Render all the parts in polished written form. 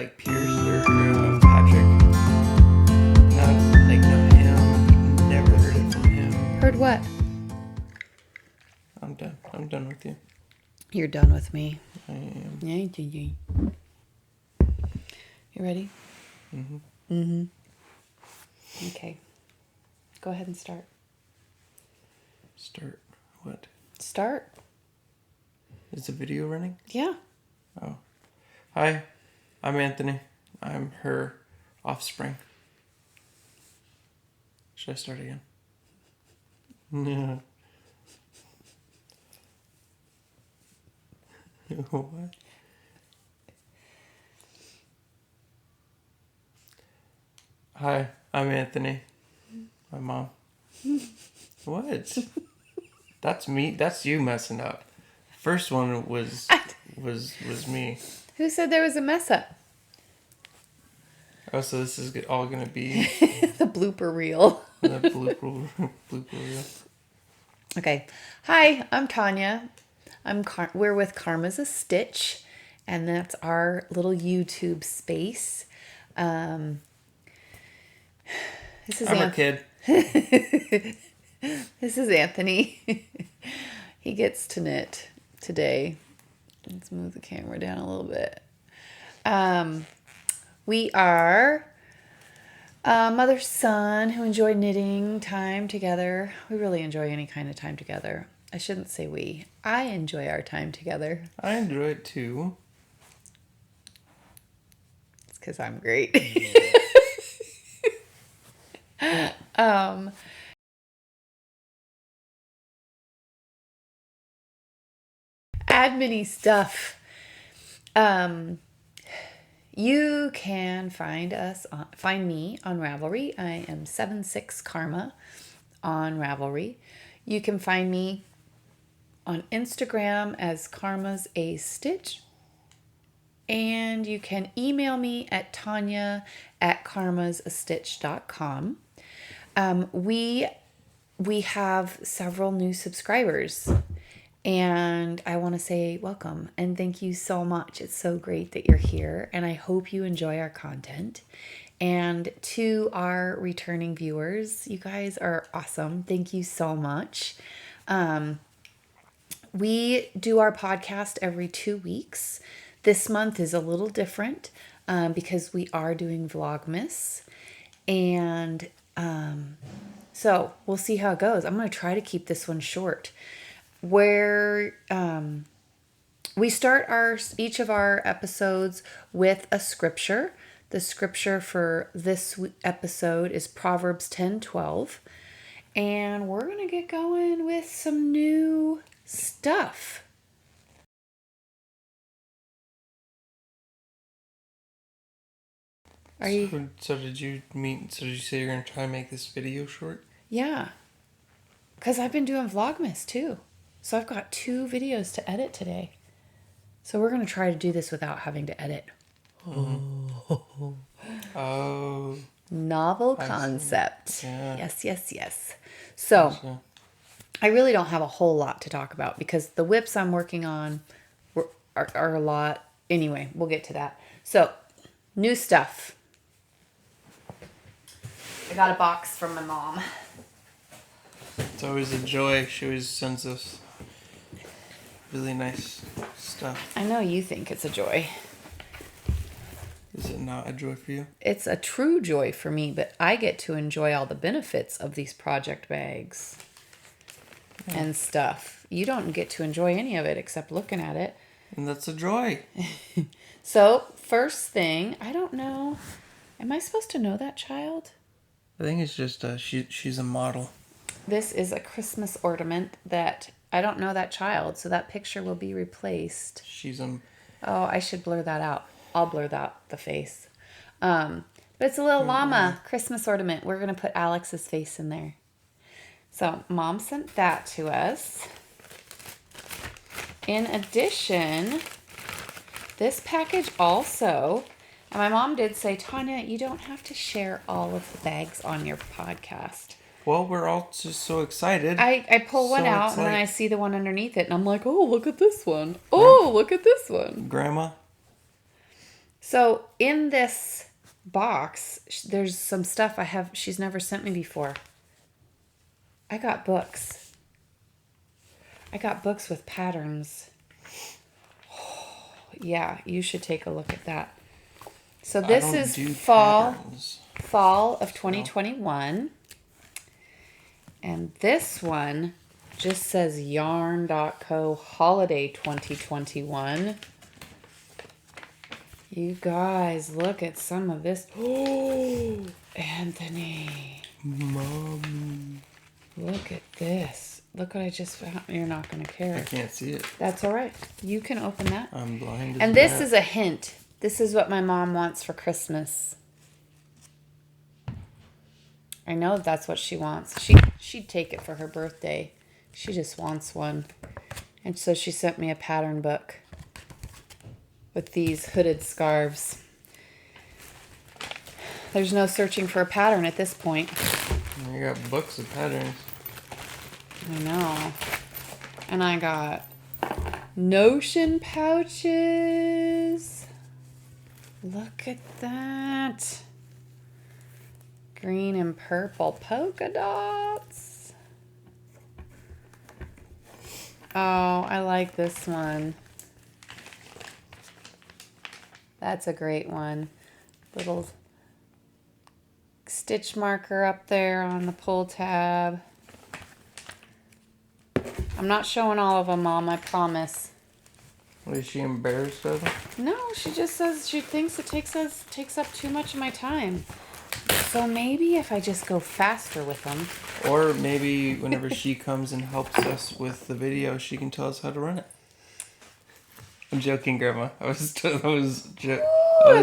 like Pierce or Patrick. Not him. Never heard it from him. Heard what? I'm done. I'm done with you. You're done with me. I am. Yeah. You ready? Mm-hmm. Okay. Go ahead and start. Start what? Start. Is the video running? Yeah. Oh. Hi, I'm Anthony. I'm her offspring. Should I start again? No. What? Hi, I'm Anthony. My mom. What? That's me. That's you messing up. First one was me. Who said there was a mess up? Oh, so this is all gonna be The blooper reel. the blooper reel. Okay. Hi, I'm Tanya. We're with Karma's a Stitch, and that's our little YouTube space. This is I'm a kid. This is Anthony. He gets to knit today. Let's move the camera down a little bit. We are mother-son who enjoy knitting time together. We really enjoy any kind of time together. I shouldn't say we. I enjoy our time together. I enjoy it too. It's because I'm great. Adminie Stuff. You can find me on Ravelry. I am 76 Karma on Ravelry. You can find me on Instagram as Karma's a Stitch. And you can email me at tanya@karmasastitch.com. We have several new subscribers. And I want to say welcome and thank you so much. It's so great that you're here, and I hope you enjoy our content. And to our returning viewers, you guys are awesome. Thank you so much. We do our podcast every 2 weeks. This month is a little different because we are doing Vlogmas. And so we'll see how it goes. I'm going to try to keep this one short. Where we start each of our episodes with a scripture. The scripture for this episode is Proverbs 10:12. And we're going to get going with some new stuff. So did you say you're going to try and make this video short? Yeah. Because I've been doing Vlogmas too. So I've got 2 videos to edit today. So we're going to try to do this without having to edit. Oh. Novel concept. Yeah. Yes. So I really don't have a whole lot to talk about because the whips I'm working on are a lot. Anyway, we'll get to that. So, new stuff. I got a box from my mom. It's always a joy. She always sends us really nice stuff. I know you think it's a joy. Is it not a joy for you? It's a true joy for me, but I get to enjoy all the benefits of these project bags and stuff. You don't get to enjoy any of it except looking at it. And that's a joy. So, first thing, I don't know. Am I supposed to know that child? I think it's just she's a model. This is a Christmas ornament that I don't know that child, so that picture will be replaced. Oh, I should blur that out. I'll blur out the face. But it's a little llama Christmas ornament. We're going to put Alex's face in there. So, Mom sent that to us. In addition, this package also, and my mom did say, Tanya, you don't have to share all of the bags on your podcast. Well, we're all just so excited. I pull one out and then I see the one underneath it and I'm like, oh, look at this one. Oh, look at this one. Grandma? So in this box, there's some stuff she's never sent me before. I got books. I got books with patterns. Yeah, you should take a look at that. So this is fall of 2021. And this one just says yarn.co holiday 2021. You guys, look at some of this. Oh, Anthony. Mom. Look at this. Look what I just found. You're not going to care. I can't see it. That's all right. You can open that. I'm blind. And this is a hint. This is what my mom wants for Christmas. I know that's what she wants. She'd take it for her birthday. She just wants one. And so she sent me a pattern book with these hooded scarves. There's no searching for a pattern at this point. I got books of patterns. I know. And I got notion pouches. Look at that. Green and purple polka dots. Oh, I like this one. That's a great one. Little stitch marker up there on the pull tab. I'm not showing all of them, Mom, I promise. Is she embarrassed of them? No, she just says she thinks it takes up too much of my time. So maybe if I just go faster with them. Or maybe whenever she comes and helps us with the video, she can tell us how to run it. I'm joking, Grandma. If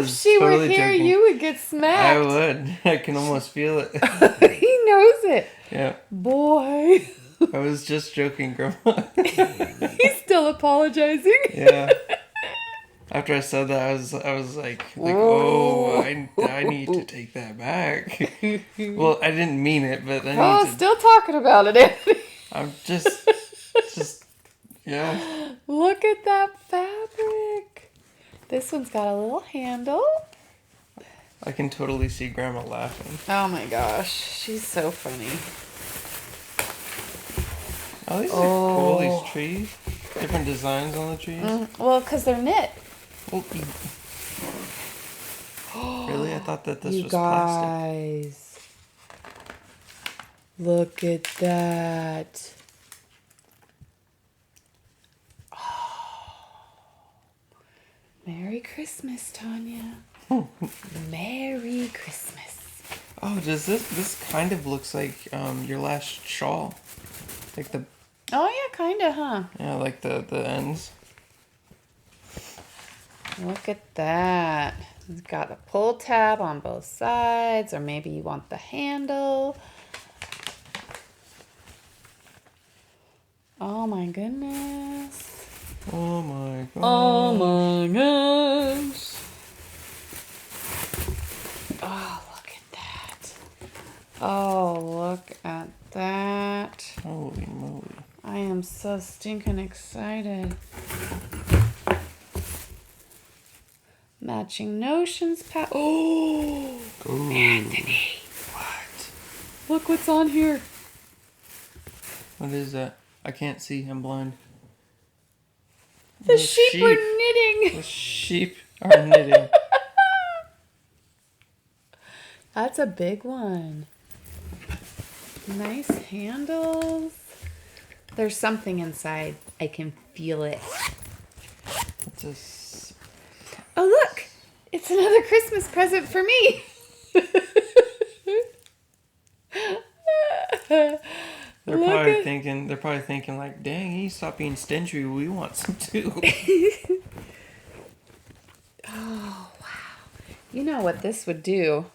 she were here, joking. You would get smacked. I would. I can almost feel it. He knows it. Yeah. Boy. I was just joking, Grandma. He's still apologizing. Yeah. After I said that, I was like oh, I need to take that back. Well, I didn't mean it, but I need to. Still talking about it, Anthony. I'm just, yeah. Look at that fabric. This one's got a little handle. I can totally see Grandma laughing. Oh my gosh, she's so funny. Oh, these are cool, these trees. Different designs on the trees. Well, because they're knit. Oh. Really? I thought that this was plastic. Look at that. Oh. Merry Christmas, Tanya. Merry Christmas. Oh, does this kind of looks like your last shawl? Like the... Oh, yeah, kind of, huh? Yeah, like the ends. Look at that. It's got a pull tab on both sides, or maybe you want the handle. Oh my goodness. Oh my gosh. Oh my gosh. Oh, look at that. Oh, look at that. Holy moly. I am so stinking excited. Matching notions Oh! Ooh. Anthony. What? Look what's on here. What is that? I can't see. I'm blind. The sheep are knitting. The sheep are knitting. That's a big one. Nice handles. There's something inside. I can feel it. It's a... Oh, look. It's another Christmas present for me. They're probably thinking like, dang, he stopped being stingy. We want some too. Oh, wow. You know what this would do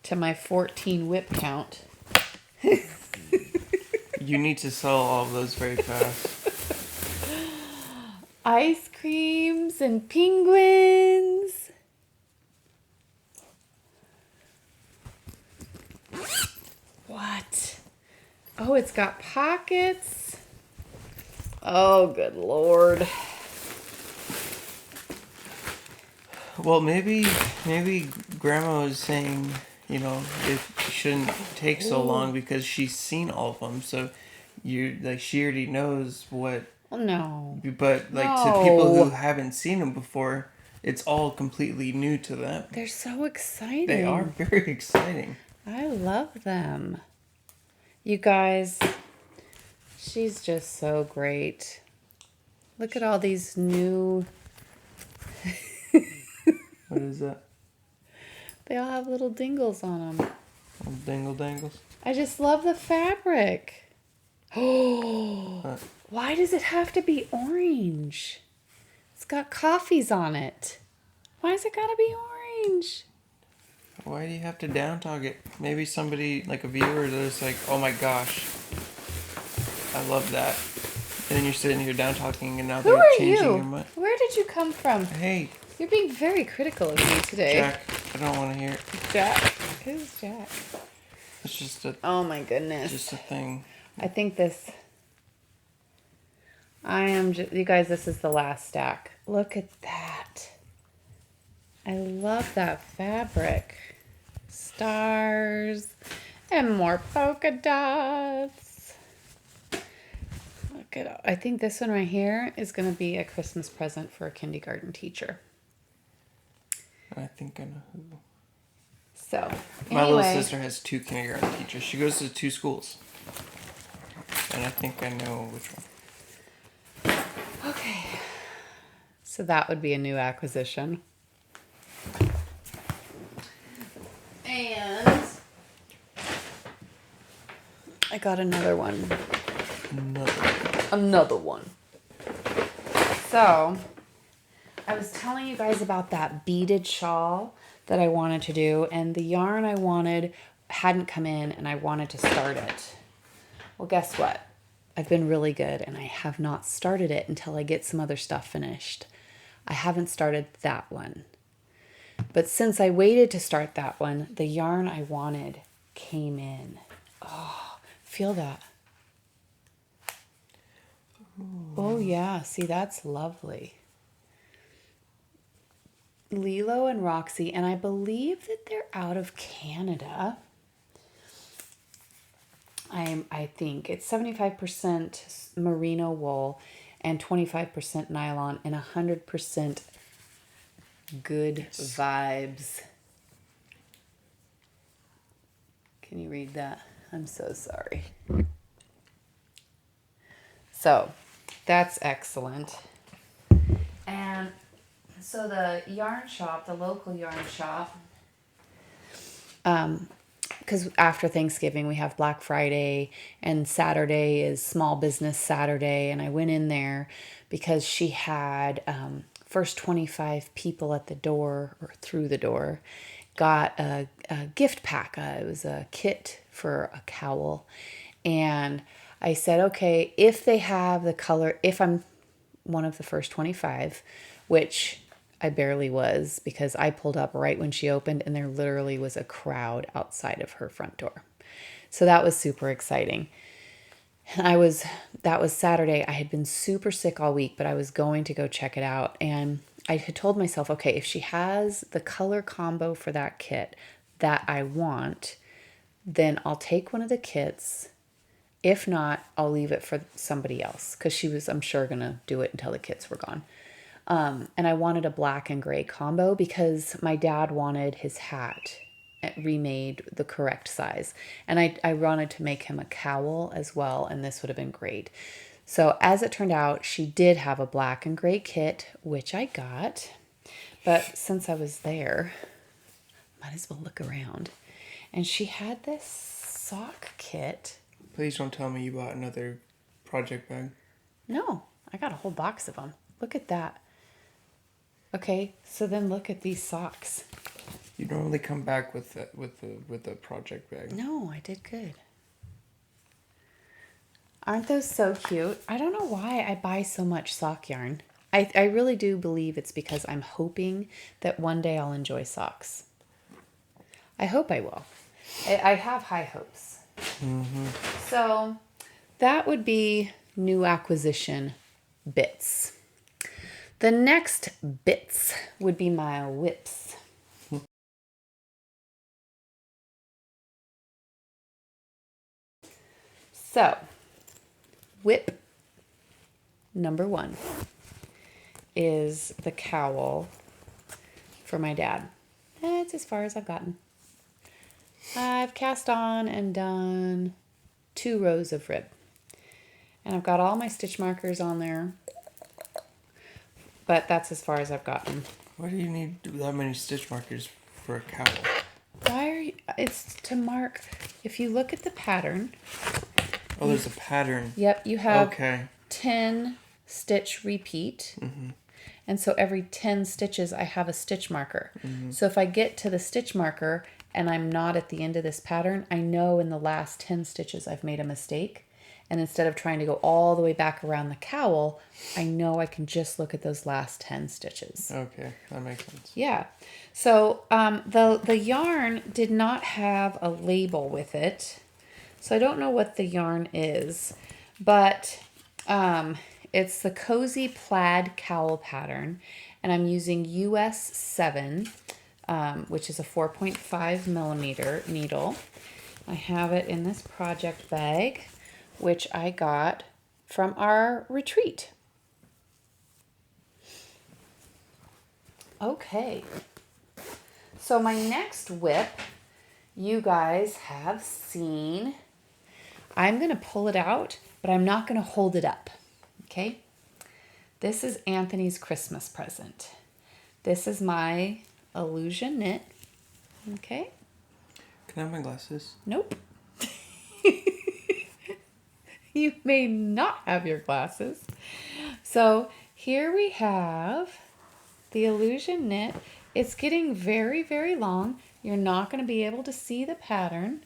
to my 14 whip count? You need to sell all of those very fast. Ice creams and penguins. What? Oh, it's got pockets. Oh, good Lord. Well, Well, maybe Grandma was saying, it shouldn't take so long because she's seen all of them. So she already knows what. No. But to people who haven't seen them before, it's all completely new to them. They're so exciting. They are very exciting. I love them. You guys, she's just so great. Look at all these new... What is that? They all have little dingles on them. Little dingle dangles? I just love the fabric. Oh, why does it have to be orange? It's got coffees on it. Why has it got to be orange? Why do you have to down talk it? Maybe somebody, like a viewer, that's like, oh my gosh, I love that. And then you're sitting here down talking and now they're changing your mind. Where did you come from? Hey. You're being very critical of me today. Jack, I don't want to hear it. Jack? Who's Jack? It's just a... Oh my goodness. Just a thing. I think this... you guys, this is the last stack. Look at that. I love that fabric. Stars and more polka dots. Look at, I think this one right here is going to be a Christmas present for a kindergarten teacher. I think I know who. So, my little sister has 2 kindergarten teachers. She goes to 2 schools. And I think I know which one. Okay. So that would be a new acquisition. And I got another one. Another one. So, I was telling you guys about that beaded shawl that I wanted to do, and the yarn I wanted hadn't come in, and I wanted to start it. Well, guess what? I've been really good, and I have not started it until I get some other stuff finished. I haven't started that one. But since I waited to start that one, the yarn I wanted came in. Oh, feel that. Ooh. Oh, yeah. See, that's lovely. Lilo and Roxy, and I believe that they're out of Canada. I think it's 75% merino wool and 25% nylon and 100% good vibes. Can you read that? I'm so sorry. So that's excellent. And so the yarn shop, the local yarn shop, because after Thanksgiving we have Black Friday and Saturday is Small Business Saturday, and I went in there because she had first 25 people at the door or through the door got a gift pack. It was a kit for a cowl, and I said, okay, if they have the color, if I'm one of the first 25, which I barely was because I pulled up right when she opened and there literally was a crowd outside of her front door. So that was super exciting. And that was Saturday. I had been super sick all week, but I was going to go check it out. And I had told myself, okay, if she has the color combo for that kit that I want, then I'll take one of the kits. If not, I'll leave it for somebody else because she was, I'm sure, going to do it until the kits were gone. And I wanted a black and gray combo because my dad wanted his hat remade the correct size. And I wanted to make him a cowl as well, and this would have been great. So as it turned out, she did have a black and gray kit, which I got. But since I was there, might as well look around. And she had this sock kit. Please don't tell me you bought another project bag. No, I got a whole box of them. Look at that. Okay, so then look at these socks. You normally come back with a project bag. No, I did good. Aren't those so cute? I don't know why I buy so much sock yarn. I really do believe it's because I'm hoping that one day I'll enjoy socks. I hope I will. I have high hopes. Mm-hmm. So that would be new acquisition bits. The next bits would be my whips. So, whip number 1 is the cowl for my dad. That's as far as I've gotten. I've cast on and done 2 rows of rib. And I've got all my stitch markers on there. But that's as far as I've gotten. Why do you need that many stitch markers for a cowl? Why are you... It's to mark... If you look at the pattern... Oh, there's a pattern. Yep, you have 10 stitch repeat. And so every 10 stitches, I have a stitch marker. So if I get to the stitch marker and I'm not at the end of this pattern, I know in the last 10 stitches I've made a mistake. And instead of trying to go all the way back around the cowl, I know I can just look at those last 10 stitches. Okay, that makes sense. Yeah. So the yarn did not have a label with it. So I don't know what the yarn is, but it's the Cozy Plaid Cowl pattern, and I'm using US 7, which is a 4.5 millimeter needle. I have it in this project bag, which I got from our retreat. Okay, so my next whip, you guys have seen. I'm going to pull it out, but I'm not going to hold it up, okay? This is Anthony's Christmas present. This is my Illusion knit, okay? Can I have my glasses? Nope. You may not have your glasses. So here we have the Illusion knit. It's getting very, very long. You're not going to be able to see the pattern.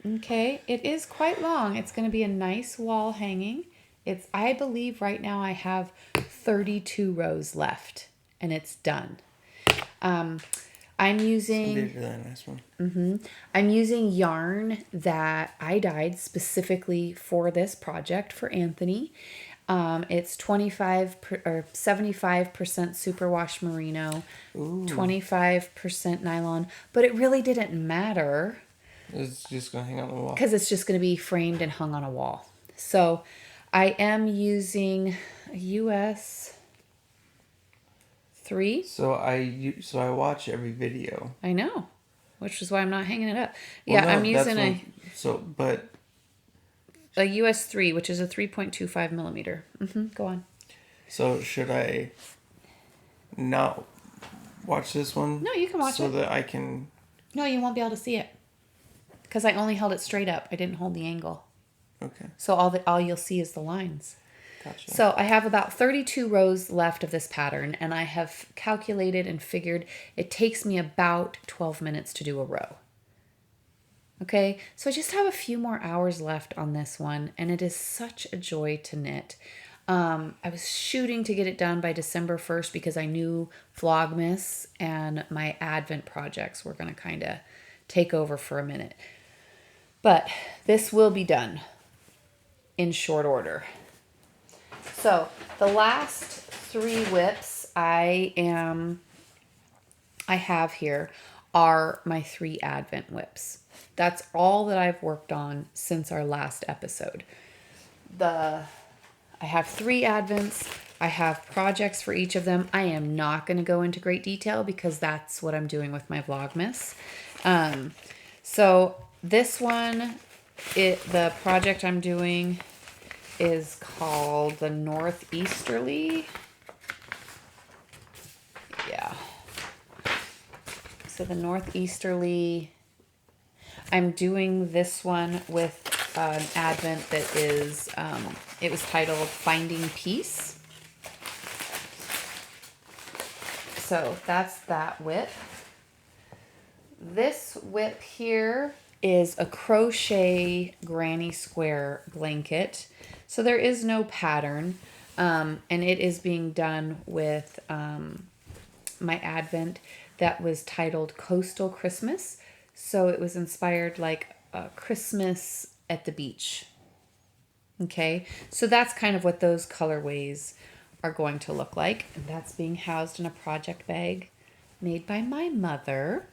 Okay, it is quite long. It's going to be a nice wall hanging. I believe right now I have 32 rows left and it's done. I'm using It's a really nice one. I'm using yarn that I dyed specifically for this project for Anthony. It's 75% superwash merino, 25% nylon, but it really didn't matter. It's just going to hang on the wall. Because it's just going to be framed and hung on a wall. So I am using a US 3. So I watch every video. I know, which is why I'm not hanging it up. Well, Yeah, no, I'm using a US 3, which is a 3.25 millimeter. Go on. So should I not watch this one? No, you can watch it. So that I can... No, you won't be able to see it. Because I only held it straight up. I didn't hold the angle. Okay. So all you'll see is the lines. Gotcha. So I have about 32 rows left of this pattern, and I have calculated and figured it takes me about 12 minutes to do a row. Okay, so I just have a few more hours left on this one, and it is such a joy to knit. I was shooting to get it done by December 1st because I knew Vlogmas and my Advent projects were going to kind of take over for a minute. But this will be done in short order. So the last 3 whips I have here are my 3 Advent whips. That's all that I've worked on since our last episode. I have 3 Advents. I have projects for each of them. I am not going to go into great detail because that's what I'm doing with my Vlogmas. So this one, the project I'm doing is called the Northeasterly. Yeah. So the Northeasterly, I'm doing this one with an Advent that is, it was titled Finding Peace. So that's that whip. This whip here is a crochet granny square blanket. So there is no pattern, and it is being done with my Advent that was titled Coastal Christmas. So it was inspired like Christmas at the beach. Okay, so that's kind of what those colorways are going to look like. And that's being housed in a project bag made by my mother.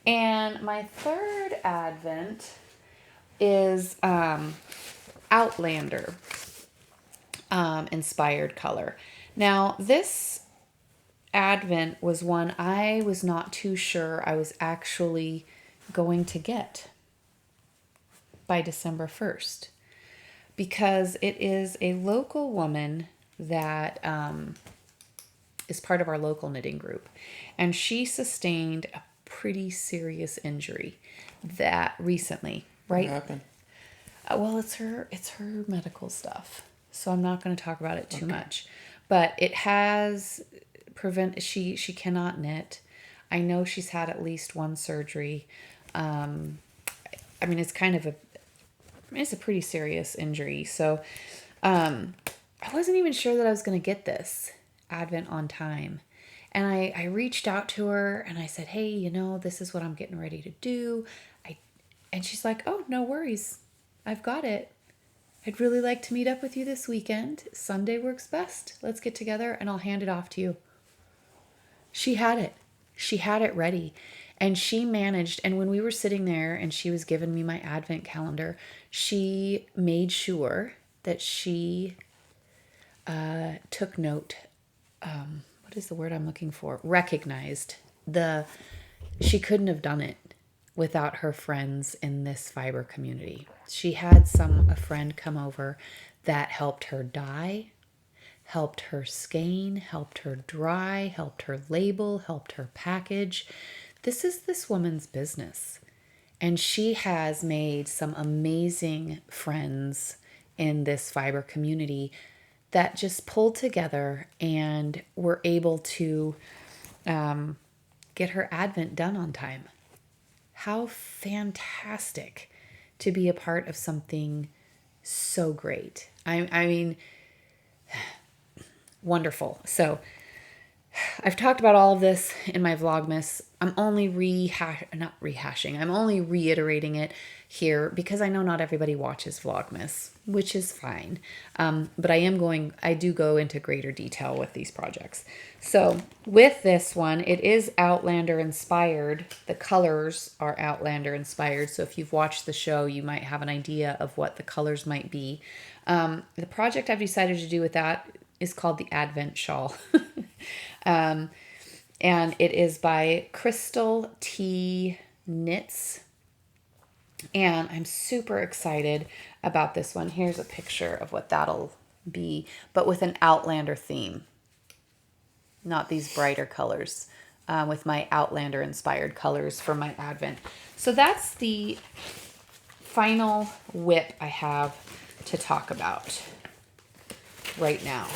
And my third Advent is Outlander inspired color. Now, this Advent was one I was not too sure I was actually going to get by December 1st, because it is a local woman that is part of our local knitting group, and she sustained a pretty serious injury that recently, right? What happened? Well, it's her medical stuff, so I'm not going to talk about it too much, but it has she cannot knit. I know she's had at least one surgery. I mean, it's a pretty serious injury. So, I wasn't even sure that I was going to get this Advent on time. And I reached out to her and I said, hey, this is what I'm getting ready to do. And she's like, oh, no worries. I've got it. I'd really like to meet up with you this weekend. Sunday works best. Let's get together and I'll hand it off to you. She had it. She had it ready. And she managed, and when we were sitting there and she was giving me my Advent calendar, she made sure that she took note. What is the word I'm looking for? Recognized she couldn't have done it without her friends in this fiber community. She had a friend come over that helped her dye, helped her skein, helped her dry, helped her label, helped her package. This is this woman's business. And she has made some amazing friends in this fiber community that just pulled together and were able to get her Advent done on time. How fantastic to be a part of something so great. I mean, wonderful. So I've talked about all of this in my Vlogmas. I'm only I'm only reiterating it here because I know not everybody watches Vlogmas, which is fine. But I do go into greater detail with these projects. So with this one, it is Outlander inspired. The colors are Outlander inspired. So if you've watched the show, you might have an idea of what the colors might be. The project I've decided to do with that is called the Advent Shawl. And it is by Crystal T Knits. And I'm super excited about this one. Here's a picture of what that'll be, but with an Outlander theme. Not these brighter colors, with my Outlander inspired colors for my Advent. So that's the final whip I have to talk about right now.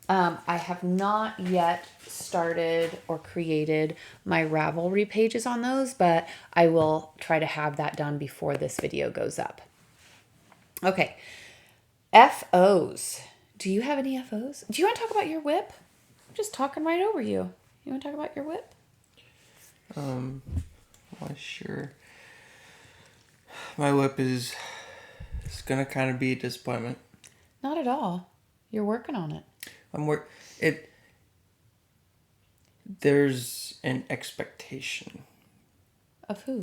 I have not yet started or created my Ravelry pages on those, but I will try to have that done before this video goes up. Okay, FOs. Do you have any FOs? Do you want to talk about your whip? I'm just talking right over you. You want to talk about your whip? Well, sure. My whip is gonna kind of be a disappointment. Not at all. You're working on it. There's an expectation. Of who?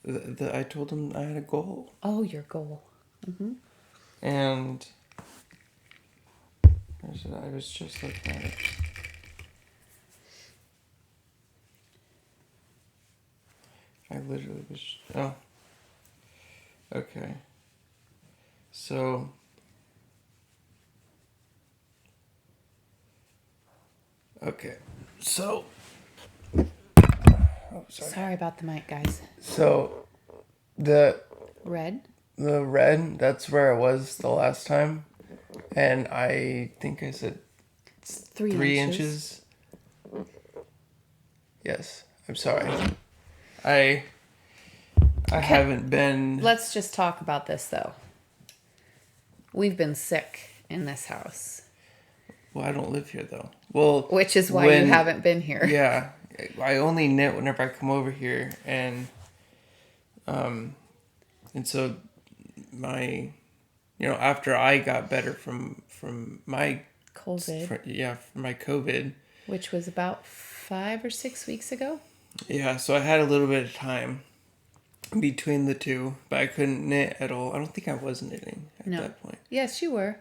I told him I had a goal. Oh, your goal. Mm-hmm. And I was just looking at it. I literally was... Oh. Okay. So... Okay. So... Oh, sorry about the mic, guys. So, the red, that's where I was the last time. And I think I said it's 3 inches. Yes. I'm sorry. I haven't been... Let's just talk about this, though. We've been sick in this house. Well, I don't live here, though. Well, which is why you haven't been here. Yeah. I only knit whenever I come over here, and so my after I got better from my COVID. from my COVID. Which was about 5 or 6 weeks ago. Yeah, so I had a little bit of time between the two, but I couldn't knit at all. I don't think I was knitting at that point. Yes, you were.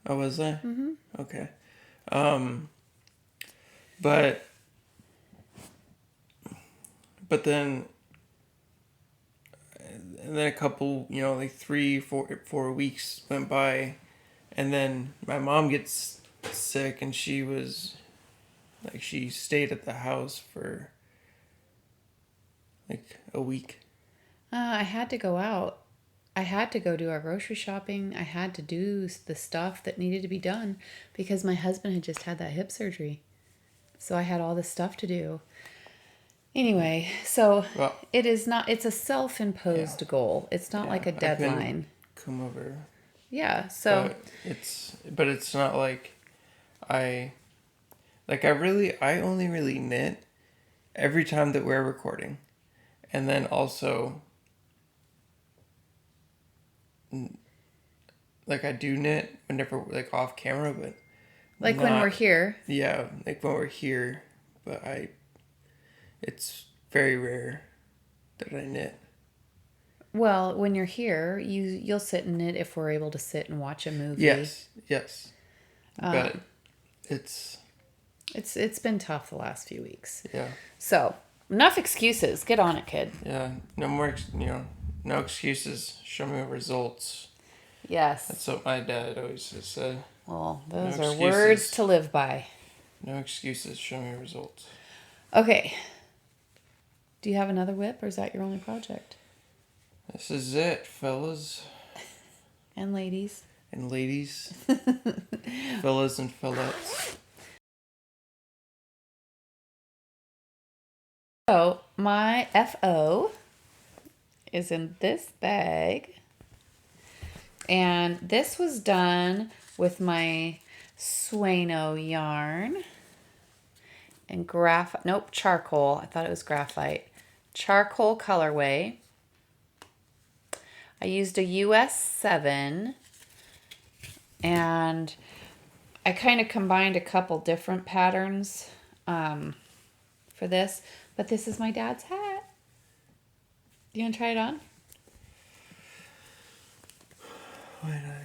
Oh, was I? Mm-hmm. Okay. But then, and then a couple, like 3, 4 weeks went by, and then my mom gets sick, and she stayed at the house for like a week. I had to go out. I had to go do our grocery shopping. I had to do the stuff that needed to be done because my husband had just had that hip surgery. So I had all this stuff to do. Anyway, so it's a self-imposed goal. It's not like a deadline. Come over. Yeah, so. But it's not like I only really knit every time that we're recording. And then also, like I do knit whenever, like off camera, but like when we're here. Yeah, like when we're here, but it's very rare that I knit. Well, when you're here, you'll sit and knit if we're able to sit and watch a movie. Yes. But it's been tough the last few weeks. Yeah. So, enough excuses. Get on it, kid. Yeah. No more, no excuses. Show me results. Yes. That's what my dad always said. Well, those are words to live by. No excuses. Show me results. Okay. Do you have another whip, or is that your only project? This is it, fellas. And ladies. And ladies. Fellas and fellettes. So, my FO is in this bag. And this was done with my Sueno yarn. And charcoal. I thought it was graphite. Charcoal colorway. I used a US 7. And I kind of combined a couple different patterns for this. But this is my dad's hat. Do you want to try it on?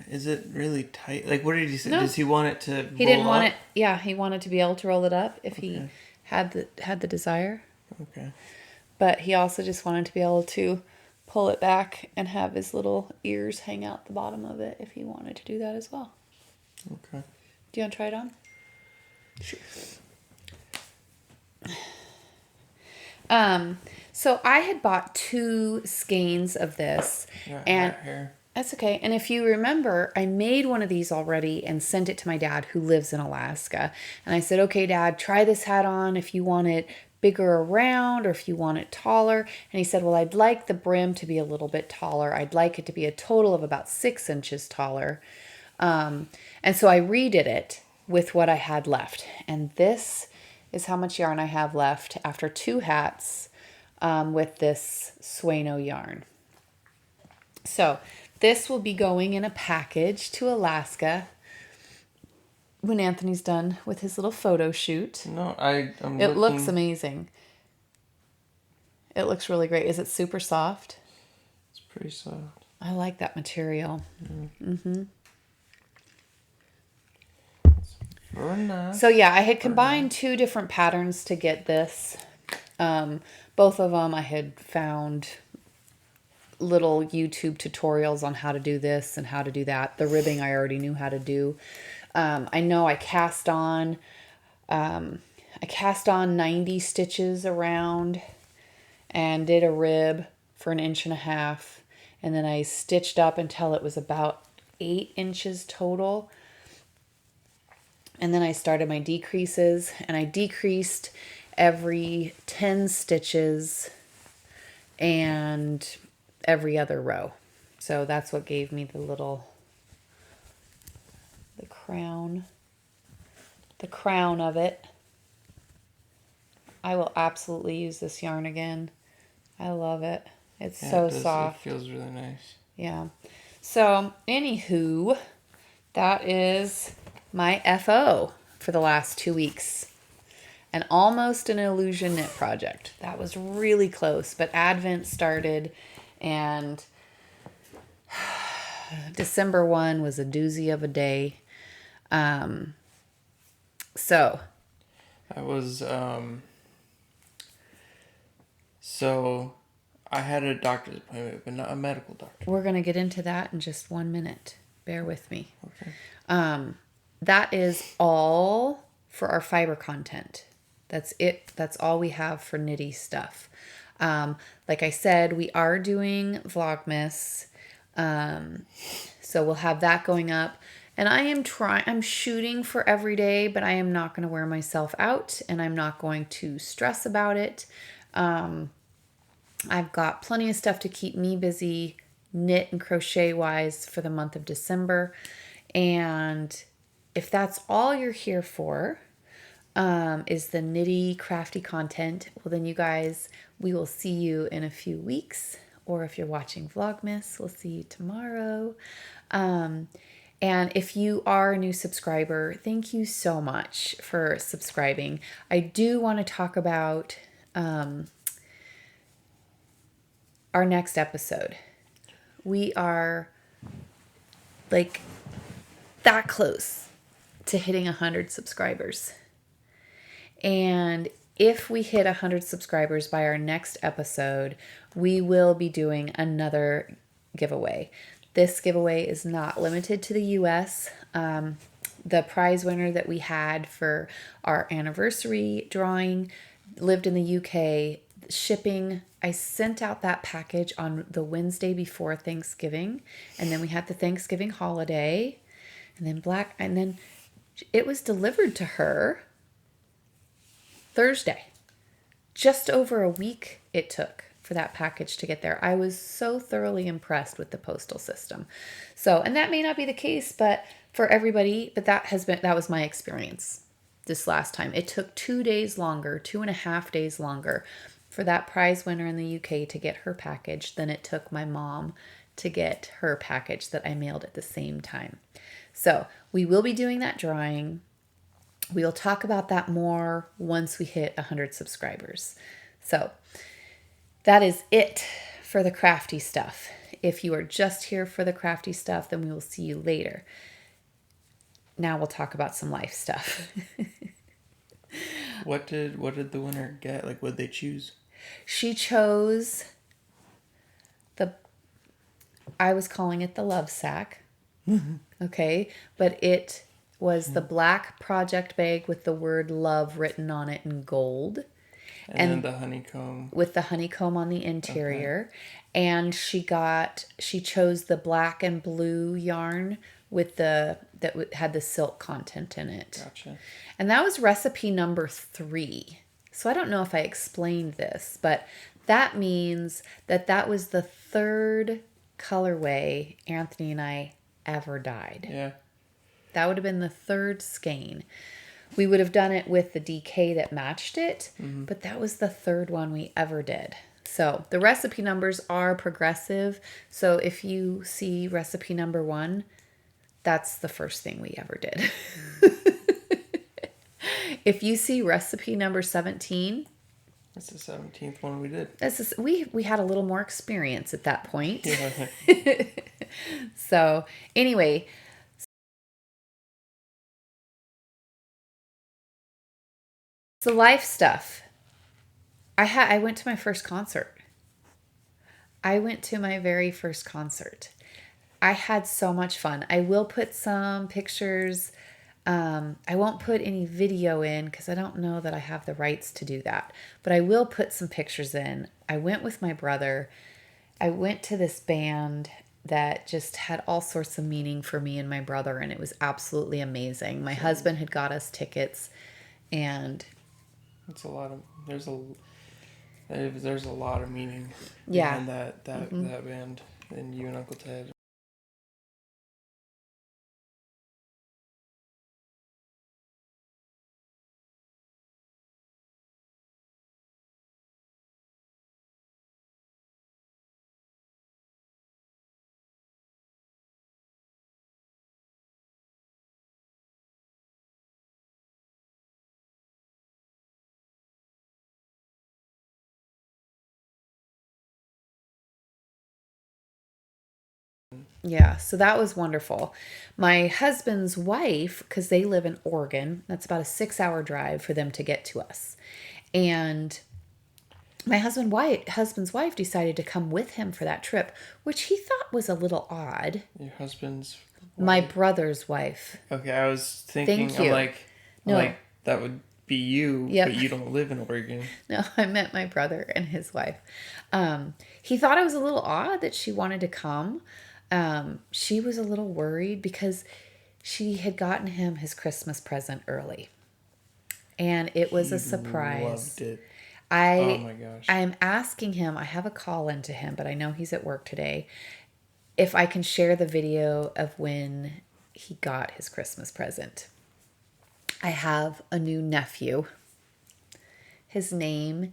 Is it really tight? Like, what did he say? No. Does he want it to He didn't want it. Yeah, he wanted to be able to roll it up if he had the desire. Okay. But he also just wanted to be able to pull it back and have his little ears hang out the bottom of it if he wanted to do that as well. Okay. Do you want to try it on? Sure. So I had bought 2 skeins of this. Yeah, and hair. That's okay. And if you remember, I made one of these already and sent it to my dad who lives in Alaska. And I said, okay, Dad, try this hat on if you want it bigger around or if you want it taller. And he said, well, I'd like the brim to be a little bit taller. I'd like it to be a total of about 6 inches taller. And so I redid it with what I had left. And this is how much yarn I have left after 2 hats with this Sueno yarn. So this will be going in a package to Alaska when Anthony's done with his little photo shoot. No, It looks amazing. It looks really great. Is it super soft? It's pretty soft. I like that material. Mm-hmm. Very nice. So yeah, I had combined 2 different patterns to get this. Both of them I had found little YouTube tutorials on how to do this and how to do that. The ribbing I already knew how to do. I know I cast on 90 stitches around and did a rib for 1.5 inches. And then I stitched up until it was about 8 inches total. And then I started my decreases, and I decreased every 10 stitches and every other row. So that's what gave me the crown of it. I will absolutely use this yarn again. I love it. It's so soft. It feels really nice. Yeah. So, anywho, that is my FO for the last 2 weeks. And almost an illusion knit project. That was really close, but Advent started and December 1 was a doozy of a day. So I was, so I had a doctor's appointment, but not a medical doctor. we're going to get into that in just 1 minute. Bear with me. Okay. That is all for our fiber content. That's it. That's all we have for Knitty stuff. Like I said, we are doing Vlogmas. So we'll have that going up. And I'm shooting for every day, but I am not going to wear myself out and I'm not going to stress about it. I've got plenty of stuff to keep me busy, knit and crochet wise for the month of December. And if that's all you're here for, is the knitty, crafty content, well then you guys, we will see you in a few weeks. Or if you're watching Vlogmas, we'll see you tomorrow. And if you are a new subscriber, thank you so much for subscribing. I do want to talk about our next episode. We are like that close to hitting 100 subscribers. And if we hit 100 subscribers by our next episode, we will be doing another giveaway. This giveaway is not limited to the US. The prize winner that we had for our anniversary drawing lived in the UK. Shipping, I sent out that package on the Wednesday before Thanksgiving, and then we had the Thanksgiving holiday, and then it was delivered to her Thursday. Just over a week it took for that package to get there. I was so thoroughly impressed with the postal system. So, and that may not be the case, but for everybody, but that was my experience this last time. It took 2 days longer, 2.5 days longer for that prize winner in the UK to get her package than it took my mom to get her package that I mailed at the same time. So we will be doing that drawing. We'll talk about that more once we hit 100 subscribers. So that is it for the crafty stuff. If you are just here for the crafty stuff, then we will see you later. Now we'll talk about some life stuff. What did the winner get? Like, what did they choose? She chose I was calling it the love sack. Okay, but it was the black project bag with the word love written on it in gold. And then the honeycomb. With the honeycomb on the interior. Okay. And she chose the black and blue yarn with that had the silk content in it. Gotcha. And that was recipe number 3. So I don't know if I explained this, but that means that was the 3rd colorway Anthony and I ever dyed. Yeah. That would have been the 3rd skein. We would have done it with the DK that matched it, but that was the 3rd one we ever did. So the recipe numbers are progressive. So if you see recipe number 1, that's the first thing we ever did. If you see recipe number 17, that's the 17th one we did. We had a little more experience at that point. Yeah. So anyway, so life stuff. I went to my first concert. I went to my very first concert. I had so much fun. I will put some pictures. I won't put any video in because I don't know that I have the rights to do that. But I will put some pictures in. I went with my brother. I went to this band that just had all sorts of meaning for me and my brother, and it was absolutely amazing. My husband had got us tickets, and it's a lot of there's a lot of meaning behind that band and you and Uncle Ted. Yeah, so that was wonderful. My husband's wife, because they live in Oregon, that's about a 6-hour drive for them to get to us. And my husband's wife decided to come with him for that trip, which he thought was a little odd. Your husband's wife? My brother's wife. Okay, I was thinking, Thank you. I'm like, that would be you, Yep. but you don't live in Oregon. No, I meant my brother and his wife. He thought it was a little odd that she wanted to come. She was a little worried because she had gotten him his Christmas present early. And it was a surprise. Loved it. Oh my gosh. I'm asking him, I have a call into him, but I know he's at work today, if I can share the video of when he got his Christmas present. I have a new nephew. His name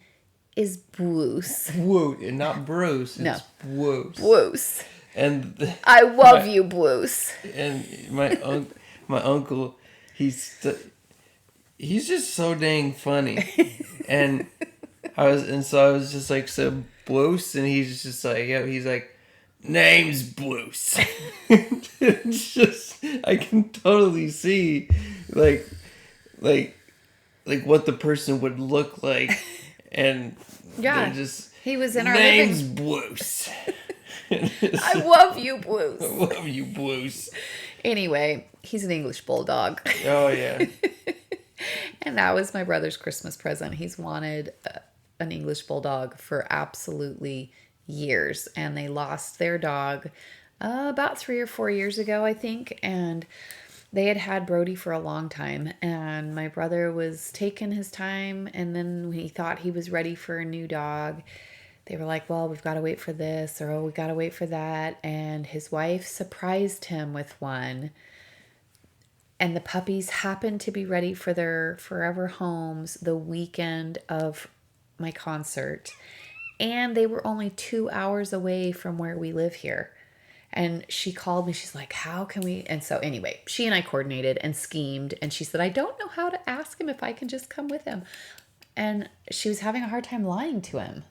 is Bruce. Whoa, not Bruce. It's Bruce. Bruce. And I love you, Bruce. And my uncle, he's just so dang funny. And I was just like, so Bruce, and he's just like, yeah, he's like, name's Bruce. It's just, I can totally see like what the person would look like, and yeah, just, he was in our name's Bruce. I love you, Bruce. I love you, Bruce. Anyway, he's an English bulldog. Oh yeah. And that was my brother's Christmas present. He's wanted an English bulldog for absolutely years, and they lost their dog about 3 or 4 years ago, I think, and they had Brody for a long time, and my brother was taking his time, and then when he thought he was ready for a new dog, they were like, well, we've got to wait for this, or, oh, we got to wait for that, and his wife surprised him with one, and the puppies happened to be ready for their forever homes the weekend of my concert, and they were only 2 hours away from where we live here. And she called me. She's like, how can we? And so anyway, she and I coordinated and schemed. And she said, I don't know how to ask him if I can just come with him. And she was having a hard time lying to him.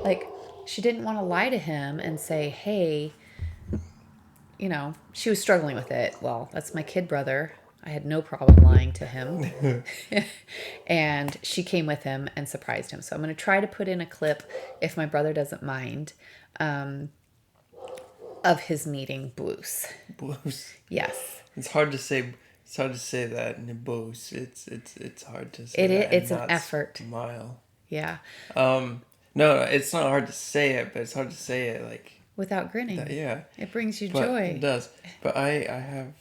Like, she didn't want to lie to him and say, hey, you know, she was struggling with it. Well, that's my kid brother. I had no problem lying to him. And she came with him and surprised him. So I'm going to try to put in a clip, if my brother doesn't mind, of his meeting Bruce. Bruce. Yes. It's hard to say. It's hard to say that in Bruce. It's hard to say. It's an effort. Smile. Yeah. No, it's not hard to say it, but it's hard to say it like without grinning. Yeah. It brings you but joy. It does. But I have.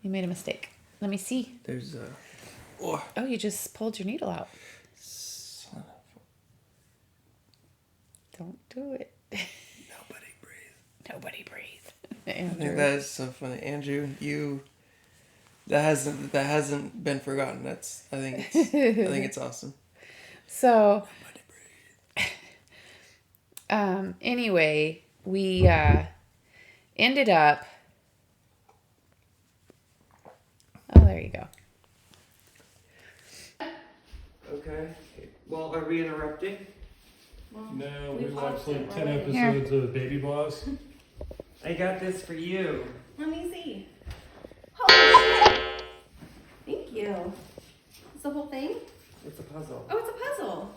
You made a mistake. Let me see. There's a. Oh, you just pulled your needle out. Son of a... Don't do it. Nobody breathe. Nobody breathe. I think that is so funny, Andrew. That hasn't been forgotten. I think it's awesome. So. Anyway, we ended up. Oh, there you go. Okay. Well, are we interrupting? No, we watched like 10 episodes of Baby Boss. I got this for you. Let me see. Holy shit! Thank you. It's the whole thing? It's a puzzle. Oh, it's a puzzle.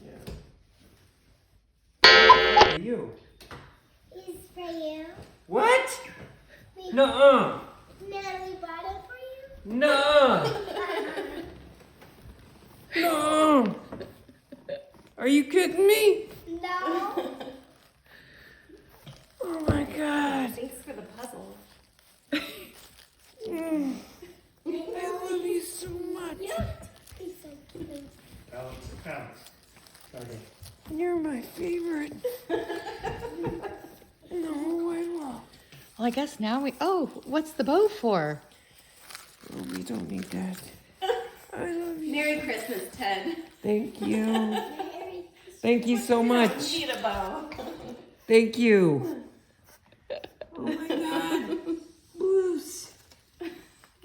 Yeah. For you. It's for you. What? Nuh-uh. Natalie bought it for you? Nuh-uh. No. Are you kidding me? No. Oh my God. Thanks for the puzzle. I love you so much. He's so cute. Alex. Okay. You're my favorite. No, I love. Well, I guess now we. Oh, what's the bow for? Oh, we don't need that. I love you. Merry Christmas, Ted. Thank you. Thank you so much. Need a bow. Thank you. Oh my God. Bruce.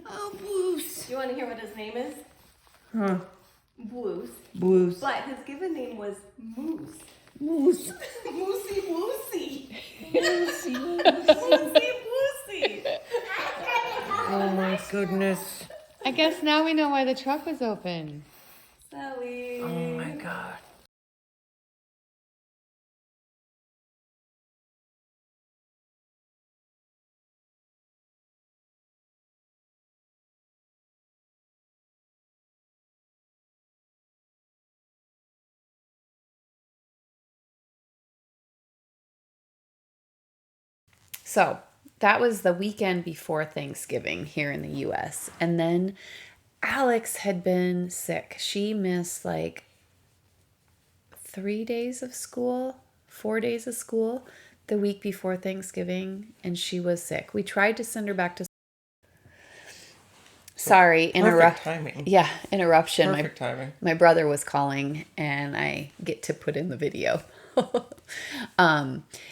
Oh, Bruce. Do you want to hear what his name is? Huh? Bruce. Bruce. But his given name was Moose. Moose. Moosey woosey. Moosey. Moosey woosey. Oh my goodness. I guess now we know why the truck was open. Sally. Oh my god. So that was the weekend before Thanksgiving here in the US. And then Alex had been sick. She missed like 3 days of school, 4 days of school the week before Thanksgiving, and she was sick. We tried to send her back to Sorry, Perfect timing. Yeah, interruption. Perfect timing. My brother was calling and I get to put in the video.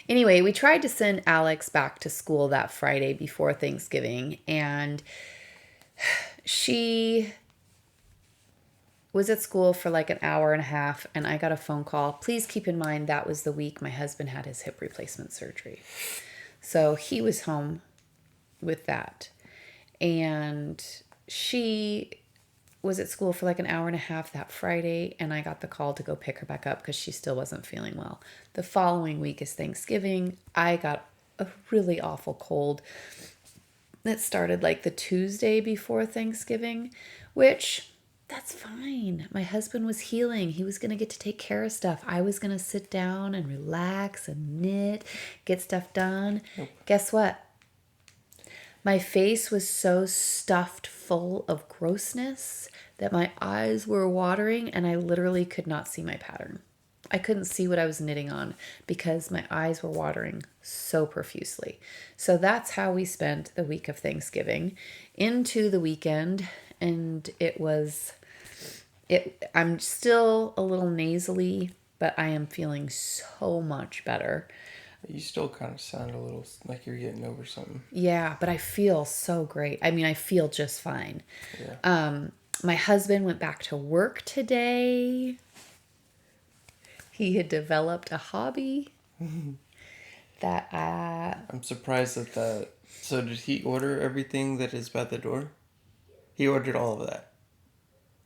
Anyway, we tried to send Alex back to school that Friday before Thanksgiving, and she was at school for like an hour and a half, and I got a phone call. Please keep in mind that was the week my husband had his hip replacement surgery. So he was home with that. And she was at school for like an hour and a half that Friday, and I got the call to go pick her back up because she still wasn't feeling well. The following week is Thanksgiving. I got a really awful cold that started like the Tuesday before Thanksgiving, which that's fine. My husband was healing. He was going to get to take care of stuff. I was going to sit down and relax and knit, get stuff done. Nope. Guess what? My face was so stuffed full of grossness that my eyes were watering and I literally could not see my pattern. I couldn't see what I was knitting on because my eyes were watering so profusely. So that's how we spent the week of Thanksgiving into the weekend, and I'm still a little nasally, but I am feeling so much better. You still kind of sound a little like you're getting over something. Yeah, but I feel so great. I mean, I feel just fine. Yeah. My husband went back to work today. He had developed a hobby that I'm surprised at that. So did he order everything that is by the door? He ordered all of that.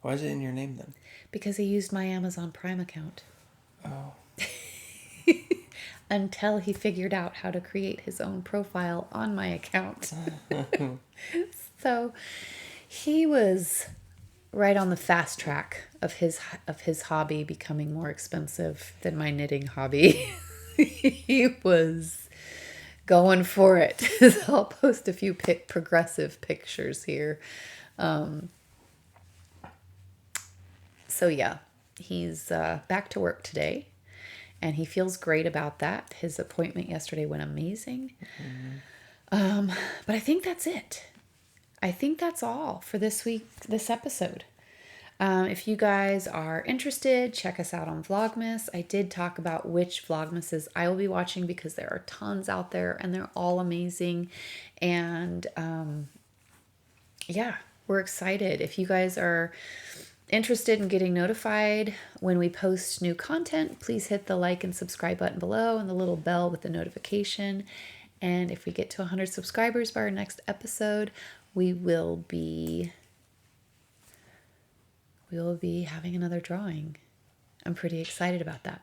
Why is it in your name then? because he used my Amazon Prime account. Oh. Until he figured out how to create his own profile on my account. So he was right on the fast track of his hobby becoming more expensive than my knitting hobby. He was going for it. So I'll post a few progressive pictures here. So yeah, he's back to work today. And he feels great about that. His appointment yesterday went amazing. Mm-hmm. But I think that's it. I think that's all for this episode. If you guys are interested, check us out on Vlogmas. I did talk about which Vlogmases I will be watching because there are tons out there and they're all amazing. And yeah, we're excited. If you guys are interested in getting notified when we post new content, please hit the like and subscribe button below and the little bell with the notification. And if we get to 100 subscribers by our next episode, we will be having another drawing. I'm pretty excited about that.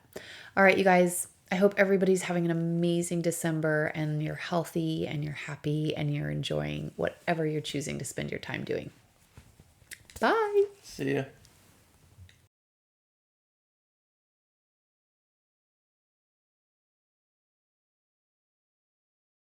All right, you guys, I hope everybody's having an amazing December and you're healthy and you're happy and you're enjoying whatever you're choosing to spend your time doing. Bye. See ya.